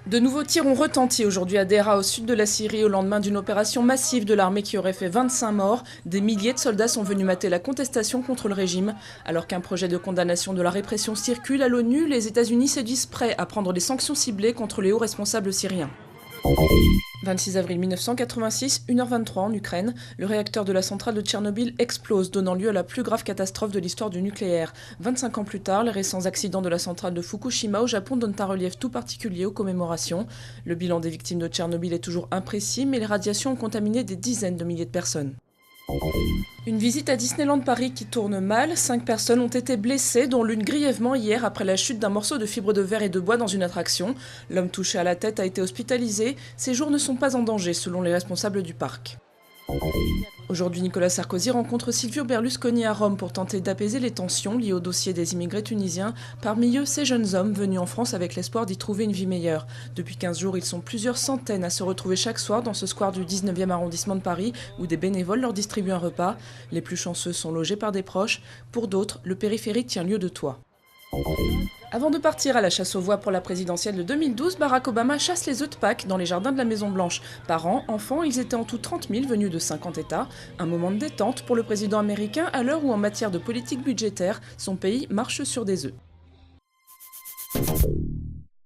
De nouveaux tirs ont retenti aujourd'hui à Deraa, au sud de la Syrie, au lendemain d'une opération massive de l'armée qui aurait fait 25 morts. Des milliers de soldats sont venus mater la contestation contre le régime. Alors qu'un projet de condamnation de la répression circule à l'ONU, les États-Unis se disent prêts à prendre des sanctions ciblées contre les hauts responsables syriens. 26 avril 1986, 1h23 en Ukraine, le réacteur de la centrale de Tchernobyl explose, donnant lieu à la plus grave catastrophe de l'histoire du nucléaire. 25 ans plus tard, les récents accidents de la centrale de Fukushima au Japon donnent un relief tout particulier aux commémorations. Le bilan des victimes de Tchernobyl est toujours imprécis, mais les radiations ont contaminé des dizaines de milliers de personnes. Une visite à Disneyland Paris qui tourne mal. 5 personnes ont été blessées, dont l'une grièvement hier après la chute d'un morceau de fibre de verre et de bois dans une attraction. L'homme touché à la tête a été hospitalisé. Ses jours ne sont pas en danger selon les responsables du parc. Aujourd'hui, Nicolas Sarkozy rencontre Silvio Berlusconi à Rome pour tenter d'apaiser les tensions liées au dossier des immigrés tunisiens. Parmi eux, ces jeunes hommes venus en France avec l'espoir d'y trouver une vie meilleure. Depuis 15 jours, ils sont plusieurs centaines à se retrouver chaque soir dans ce square du 19e arrondissement de Paris où des bénévoles leur distribuent un repas. Les plus chanceux sont logés par des proches. Pour d'autres, le périphérique tient lieu de toit. Avant de partir à la chasse aux voix pour la présidentielle de 2012, Barack Obama chasse les œufs de Pâques dans les jardins de la Maison-Blanche. Parents, enfants, ils étaient en tout 30 000 venus de 50 États. Un moment de détente pour le président américain à l'heure où en matière de politique budgétaire, son pays marche sur des œufs.